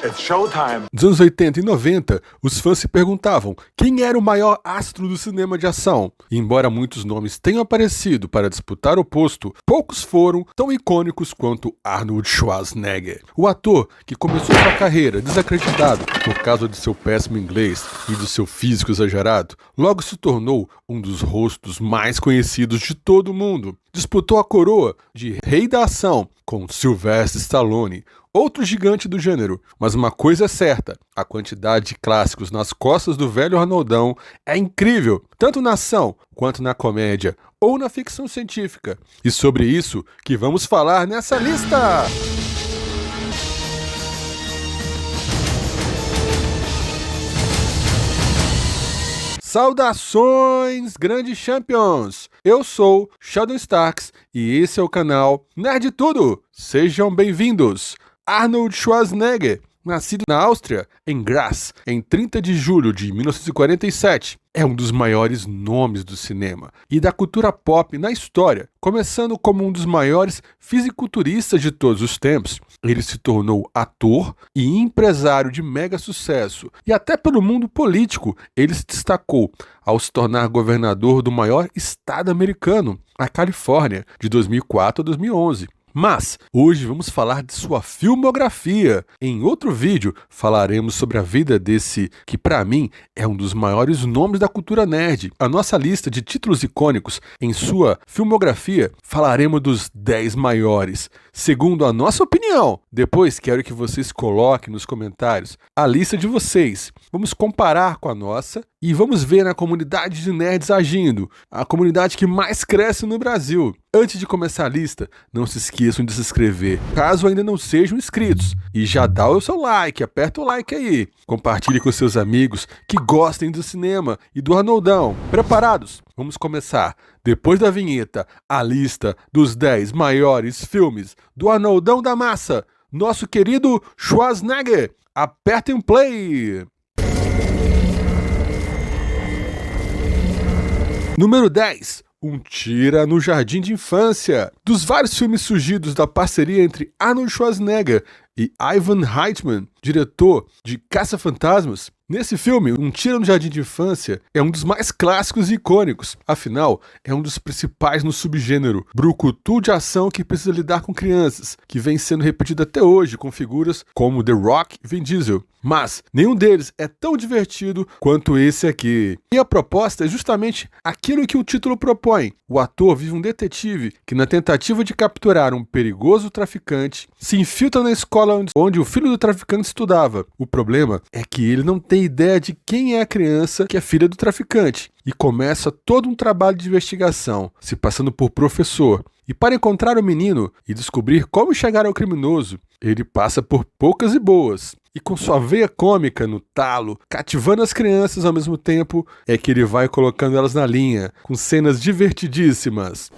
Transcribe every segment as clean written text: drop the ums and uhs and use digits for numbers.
It's showtime. Nos anos 80 e 90, os fãs se perguntavam quem era o maior astro do cinema de ação. E embora muitos nomes tenham aparecido para disputar o posto, poucos foram tão icônicos quanto Arnold Schwarzenegger. O ator, que começou sua carreira desacreditado por causa de seu péssimo inglês e do seu físico exagerado, logo se tornou um dos rostos mais conhecidos de todo o mundo. Disputou a coroa de rei da ação com Sylvester Stallone, outro gigante do gênero. Mas uma coisa é certa, a quantidade de clássicos nas costas do velho Arnoldão é incrível, tanto na ação quanto na comédia ou na ficção científica. E sobre isso que vamos falar nessa lista! Saudações, grandes champions! Eu sou Sheldon Starks e esse é o canal Nerd Tudo. Sejam bem-vindos! Arnold Schwarzenegger, nascido na Áustria, em Graz, em 30 de julho de 1947, é um dos maiores nomes do cinema e da cultura pop na história. Começando como um dos maiores fisiculturistas de todos os tempos, ele se tornou ator e empresário de mega sucesso. E até pelo mundo político, ele se destacou ao se tornar governador do maior estado americano, a Califórnia, de 2004 a 2011. Mas hoje vamos falar de sua filmografia. Em outro vídeo falaremos sobre a vida desse que para mim é um dos maiores nomes da cultura nerd. A nossa lista de títulos icônicos em sua filmografia, falaremos dos 10 maiores, segundo a nossa opinião. Depois quero que vocês coloquem nos comentários a lista de vocês. Vamos comparar com a nossa e vamos ver a comunidade de nerds agindo, a comunidade que mais cresce no Brasil. Antes de começar a lista, não se esqueçam de se inscrever, caso ainda não sejam inscritos. E já dá o seu like, aperta o like aí. Compartilhe com seus amigos que gostem do cinema e do Arnoldão. Preparados? Vamos começar. Depois da vinheta, a lista dos 10 maiores filmes do Arnoldão da Massa, nosso querido Schwarzenegger. Apertem o play! Número 10. Um Tira no Jardim de Infância. Dos vários filmes surgidos da parceria entre Arnold Schwarzenegger e Ivan Reitman, diretor de Caça-Fantasmas, nesse filme, Um Tira no Jardim de Infância é um dos mais clássicos e icônicos. Afinal, é um dos principais no subgênero brucutu de ação que precisa lidar com crianças, que vem sendo repetido até hoje com figuras como The Rock e Vin Diesel. Mas nenhum deles é tão divertido quanto esse aqui. E a proposta é justamente aquilo que o título propõe. O ator vive um detetive que, na tentativa de capturar um perigoso traficante, se infiltra na escola onde o filho do traficante estudava. O problema é que ele não tem ideia de quem é a criança que é filha do traficante. E começa todo um trabalho de investigação, se passando por professor. E para encontrar o menino e descobrir como chegar ao criminoso, ele passa por poucas e boas. E com sua veia cômica no talo, cativando as crianças ao mesmo tempo, é que ele vai colocando elas na linha, com cenas divertidíssimas.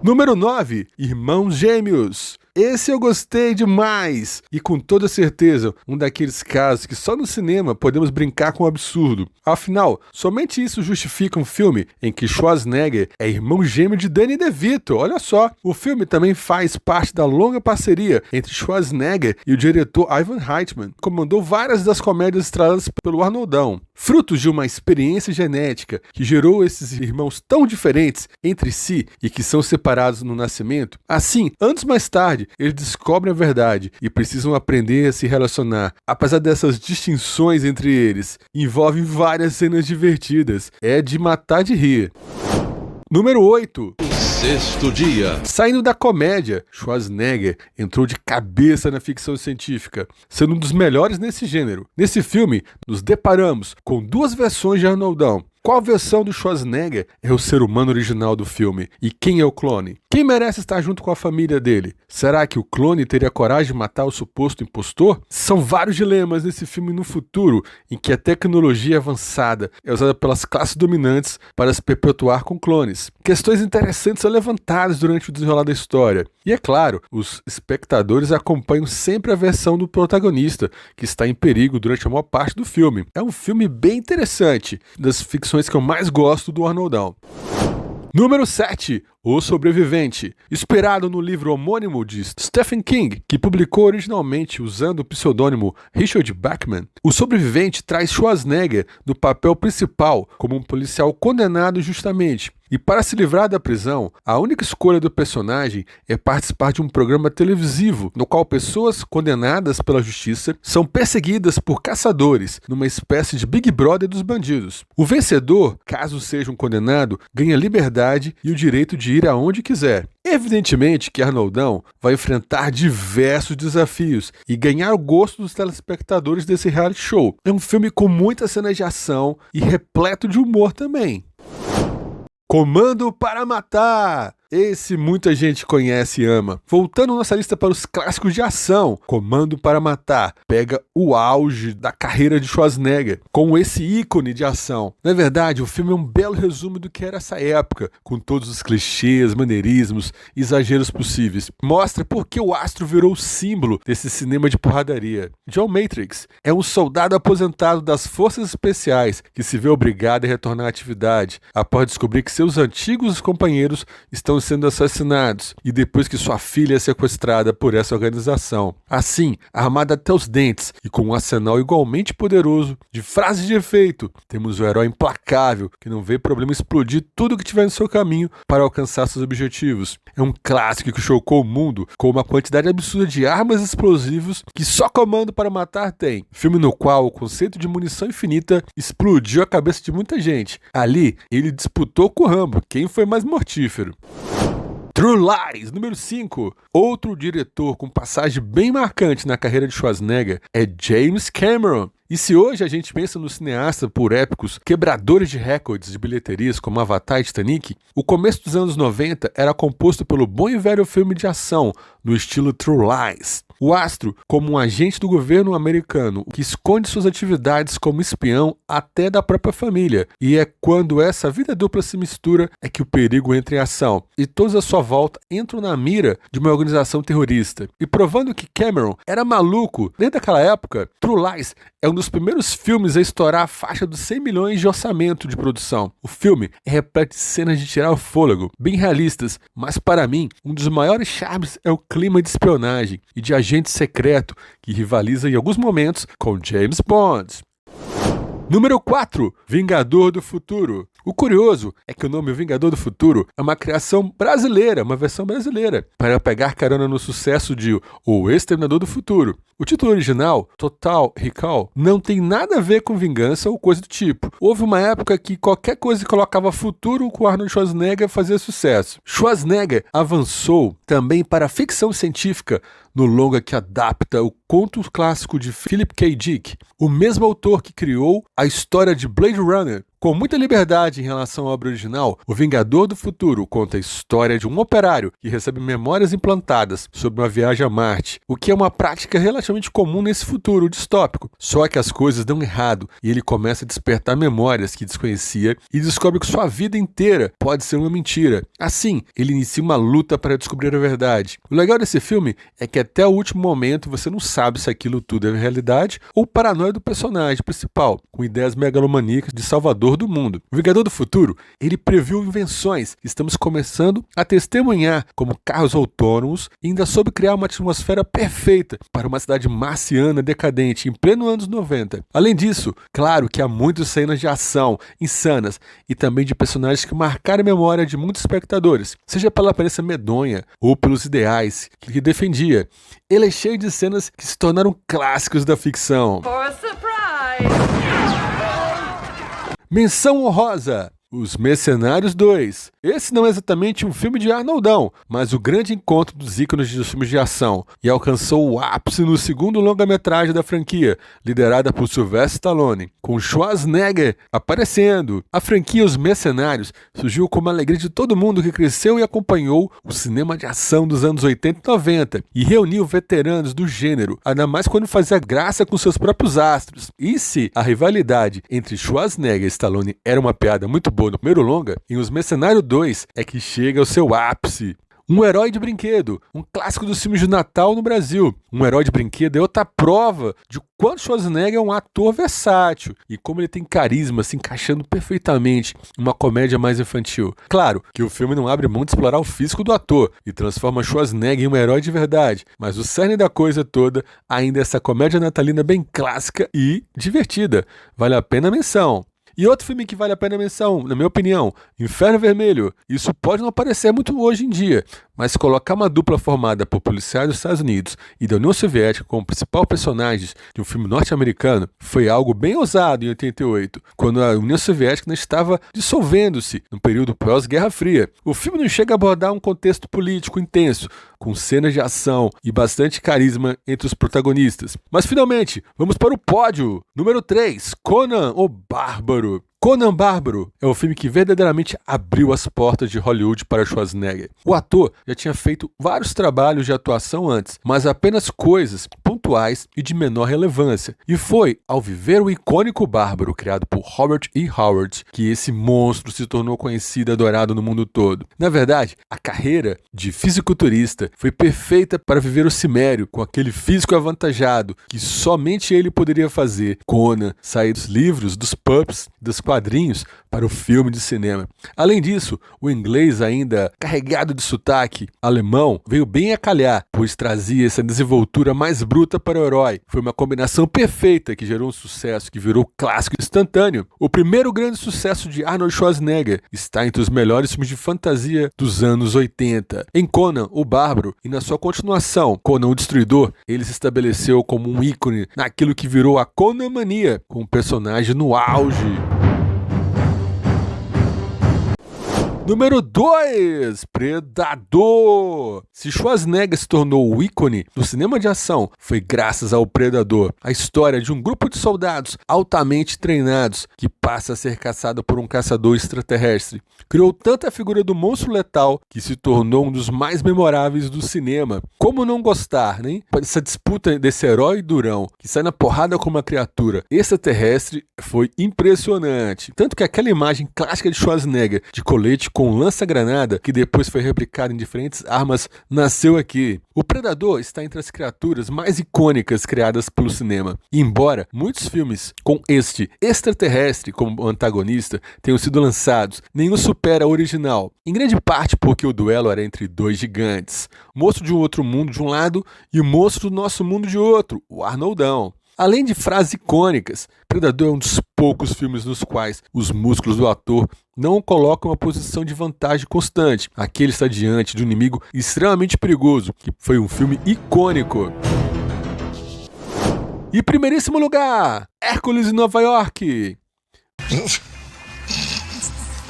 Número 9. Irmãos Gêmeos. Esse eu gostei demais e com toda certeza um daqueles casos que só no cinema podemos brincar com o absurdo. Afinal, somente isso justifica um filme em que Schwarzenegger é irmão gêmeo de Danny DeVito. Olha só, o filme também faz parte da longa parceria entre Schwarzenegger e o diretor Ivan Reitman, que comandou várias das comédias estreladas pelo Arnoldão. Frutos de uma experiência genética que gerou esses irmãos tão diferentes entre si e que são separados no nascimento, assim, anos mais tarde, eles descobrem a verdade e precisam aprender a se relacionar. Apesar dessas distinções entre eles, envolvem várias cenas divertidas. É de matar de rir. Número 8. Sexto Dia. Saindo da comédia, Schwarzenegger entrou de cabeça na ficção científica, sendo um dos melhores nesse gênero. Nesse filme, nos deparamos com duas versões de Arnoldão. Qual versão do Schwarzenegger é o ser humano original do filme? E quem é o clone? Quem merece estar junto com a família dele? Será que o clone teria coragem de matar o suposto impostor? São vários dilemas nesse filme no futuro, em que a tecnologia avançada é usada pelas classes dominantes para se perpetuar com clones. Questões interessantes são levantadas durante o desenrolar da história. E é claro, os espectadores acompanham sempre a versão do protagonista, que está em perigo durante a maior parte do filme. É um filme bem interessante, das ficções que eu mais gosto do Arnoldão. Número 7. O Sobrevivente. Inspirado no livro homônimo de Stephen King, que publicou originalmente usando o pseudônimo Richard Bachman, O Sobrevivente traz Schwarzenegger no papel principal como um policial condenado injustamente. E para se livrar da prisão, a única escolha do personagem é participar de um programa televisivo no qual pessoas condenadas pela justiça são perseguidas por caçadores, numa espécie de Big Brother dos bandidos. O vencedor, caso seja um condenado, ganha liberdade e o direito de ir aonde quiser. Evidentemente que Arnoldão vai enfrentar diversos desafios e ganhar o gosto dos telespectadores desse reality show. É um filme com muitas cenas de ação e repleto de humor também. Comando para Matar! Esse muita gente conhece e ama. Voltando nossa lista para os clássicos de ação, Comando para Matar pega o auge da carreira de Schwarzenegger com esse ícone de ação. Na verdade, o filme é um belo resumo do que era essa época, com todos os clichês, maneirismos e exageros possíveis. Mostra por que o astro virou o símbolo desse cinema de porradaria. John Matrix é um soldado aposentado das forças especiais que se vê obrigado a retornar à atividade após descobrir que seus antigos companheiros estão sendo assassinados e depois que sua filha é sequestrada por essa organização. Assim, armado até os dentes e com um arsenal igualmente poderoso de frases de efeito, temos o herói implacável que não vê problema explodir tudo que tiver no seu caminho para alcançar seus objetivos. É um clássico que chocou o mundo com uma quantidade absurda de armas e explosivos que só Comando para Matar tem. Filme no qual o conceito de munição infinita explodiu a cabeça de muita gente. Ali, ele disputou com o Rambo, quem foi mais mortífero. True Lies, número 5. Outro diretor com passagem bem marcante na carreira de Schwarzenegger é James Cameron. E se hoje a gente pensa no cineasta por épicos quebradores de recordes de bilheterias como Avatar e Titanic, o começo dos anos 90 era composto pelo bom e velho filme de ação no estilo True Lies. O astro, como um agente do governo americano que esconde suas atividades como espião até da própria família, e é quando essa vida dupla se mistura é que o perigo entra em ação, e todos à sua volta entram na mira de uma organização terrorista. E provando que Cameron era maluco desde aquela época, True Lies é um dos primeiros filmes a estourar a faixa dos 100 milhões de orçamento de produção. O filme é repleto de cenas de tirar o fôlego, bem realistas, mas para mim, um dos maiores charmes é o clima de espionagem e de agente secreto que rivaliza em alguns momentos com James Bond. Número 4. Vingador do Futuro. O curioso é que o nome Vingador do Futuro é uma criação brasileira, uma versão brasileira, para pegar carona no sucesso de O Exterminador do Futuro. O título original, Total Recall, não tem nada a ver com vingança ou coisa do tipo. Houve uma época que qualquer coisa que colocava futuro com Arnold Schwarzenegger fazia sucesso. Schwarzenegger avançou também para a ficção científica no longa que adapta o conto clássico de Philip K. Dick, o mesmo autor que criou a história de Blade Runner. Com muita liberdade em relação à obra original, O Vingador do Futuro conta a história de um operário que recebe memórias implantadas sobre uma viagem a Marte, o que é uma prática relativamente comum nesse futuro distópico. Só que as coisas dão errado e ele começa a despertar memórias que desconhecia e descobre que sua vida inteira pode ser uma mentira. Assim, ele inicia uma luta para descobrir a verdade. O legal desse filme é que até o último momento você não sabe se aquilo tudo é realidade ou paranoia do personagem principal, com ideias megalomaníacas de salvador do mundo. O Vingador do Futuro, ele previu invenções que estamos começando a testemunhar, como carros autônomos, e ainda soube criar uma atmosfera perfeita para uma cidade marciana decadente em pleno anos 90. Além disso, claro que há muitas cenas de ação insanas e também de personagens que marcaram a memória de muitos espectadores, seja pela aparência medonha ou pelos ideais que defendia. Ele é cheio de cenas que se tornaram clássicos da ficção. For a surprise! Menção honrosa: Os Mercenários 2. Esse não é exatamente um filme de Arnoldão, mas o grande encontro dos ícones dos filmes de ação, e alcançou o ápice no segundo longa-metragem da franquia, liderada por Sylvester Stallone, com Schwarzenegger aparecendo. A franquia Os Mercenários surgiu como a alegria de todo mundo que cresceu e acompanhou o cinema de ação dos anos 80 e 90, e reuniu veteranos do gênero, ainda mais quando fazia graça com seus próprios astros. E se a rivalidade entre Schwarzenegger e Stallone era uma piada muito boa no primeiro longa, em Os Mercenários 2 é que chega ao seu ápice. Um herói de brinquedo, um clássico dos filmes de Natal no Brasil. Um herói de brinquedo é outra prova de quanto Schwarzenegger é um ator versátil e como ele tem carisma, se encaixando perfeitamente em uma comédia mais infantil. Claro que o filme não abre mão de explorar o físico do ator e transforma Schwarzenegger em um herói de verdade, mas o cerne da coisa toda ainda é essa comédia natalina bem clássica e divertida. Vale a pena a menção. E outro filme que vale a pena a menção, na minha opinião, Inferno Vermelho. Isso pode não aparecer muito hoje em dia, mas colocar uma dupla formada por policiais dos Estados Unidos e da União Soviética como principal personagens de um filme norte-americano foi algo bem ousado em 88, quando a União Soviética ainda estava dissolvendo-se no período pós-Guerra Fria. O filme não chega a abordar um contexto político intenso, com cenas de ação e bastante carisma entre os protagonistas. Mas finalmente, vamos para o pódio! Número 3, Conan o Bárbaro. Conan Bárbaro é o filme que verdadeiramente abriu as portas de Hollywood para Schwarzenegger. O ator já tinha feito vários trabalhos de atuação antes, mas apenas coisas pontuais e de menor relevância. E foi ao viver o icônico Bárbaro, criado por Robert E. Howard, que esse monstro se tornou conhecido e adorado no mundo todo. Na verdade, a carreira de fisiculturista foi perfeita para viver o cimério, com aquele físico avantajado que somente ele poderia fazer. Conan saiu dos livros, dos pulps, dos quadrinhos para o filme de cinema. Além disso, o inglês, ainda carregado de sotaque alemão, veio bem a calhar, pois trazia essa desenvoltura mais bruta para o herói. Foi uma combinação perfeita que gerou um sucesso que virou clássico instantâneo. O primeiro grande sucesso de Arnold Schwarzenegger está entre os melhores filmes de fantasia dos anos 80. Em Conan, o Bárbaro, e na sua continuação, Conan o Destruidor, ele se estabeleceu como um ícone naquilo que virou a Conan-mania, com o personagem no auge. Número 2, Predador. Se Schwarzenegger se tornou o ícone do cinema de ação, foi graças ao Predador, a história de um grupo de soldados altamente treinados que passa a ser caçado por um caçador extraterrestre. Criou tanto a figura do monstro letal que se tornou um dos mais memoráveis do cinema. Como não gostar, né? Essa disputa desse herói durão que sai na porrada com uma criatura extraterrestre foi impressionante. Tanto que aquela imagem clássica de Schwarzenegger de colete com lança-granada, que depois foi replicado em diferentes armas, nasceu aqui. O Predador está entre as criaturas mais icônicas criadas pelo cinema. E embora muitos filmes com este extraterrestre como antagonista tenham sido lançados, nenhum supera o original. Em grande parte porque o duelo era entre dois gigantes. O monstro de um outro mundo de um lado e o monstro do nosso mundo de outro, o Arnoldão. Além de frases icônicas, Predador é um dos poucos filmes nos quais os músculos do ator não o colocam em uma posição de vantagem constante. Aqui ele está diante de um inimigo extremamente perigoso, que foi um filme icônico. E primeiríssimo lugar, Hércules em Nova York.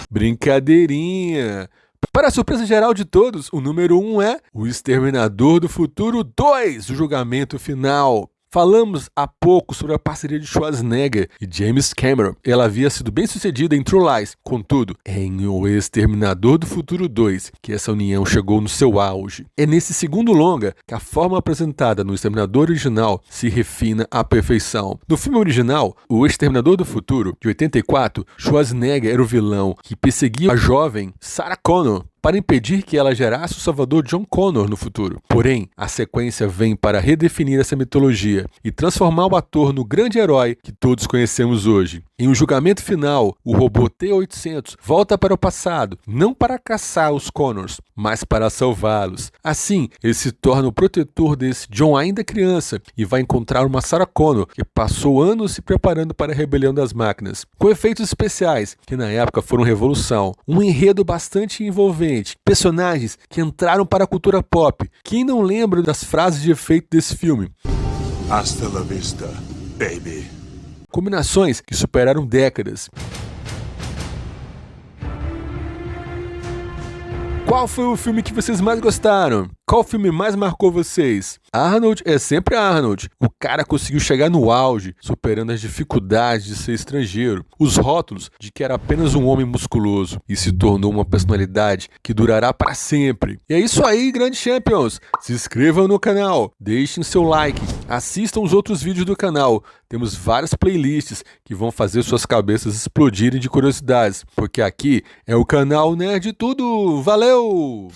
Brincadeirinha. Para a surpresa geral de todos, o número 1 é O Exterminador do Futuro 2, o julgamento final. Falamos há pouco sobre a parceria de Schwarzenegger e James Cameron. Ela havia sido bem sucedida em True Lies. Contudo, é em O Exterminador do Futuro 2 que essa união chegou no seu auge. É nesse segundo longa que a forma apresentada no Exterminador original se refina à perfeição. No filme original, O Exterminador do Futuro, de 84, Schwarzenegger era o vilão que perseguia a jovem Sarah Connor para impedir que ela gerasse o salvador John Connor no futuro. Porém, a sequência vem para redefinir essa mitologia e transformar o ator no grande herói que todos conhecemos hoje. Em um julgamento final, o robô T-800 volta para o passado, não para caçar os Connors, mas para salvá-los. Assim, ele se torna o protetor desse John ainda criança e vai encontrar uma Sarah Connor que passou anos se preparando para a rebelião das máquinas. Com efeitos especiais, que na época foram revolução, um enredo bastante envolvente, personagens que entraram para a cultura pop. Quem não lembra das frases de efeito desse filme? Hasta la vista, baby. Combinações que superaram décadas. Qual foi o filme que vocês mais gostaram? Qual filme mais marcou vocês? Arnold é sempre Arnold. O cara conseguiu chegar no auge, superando as dificuldades de ser estrangeiro, os rótulos de que era apenas um homem musculoso e se tornou uma personalidade que durará para sempre. E é isso aí, grandes champions! Se inscrevam no canal, deixem seu like, assistam os outros vídeos do canal. Temos várias playlists que vão fazer suas cabeças explodirem de curiosidades, porque aqui é o canal Nerd Tudo. Valeu!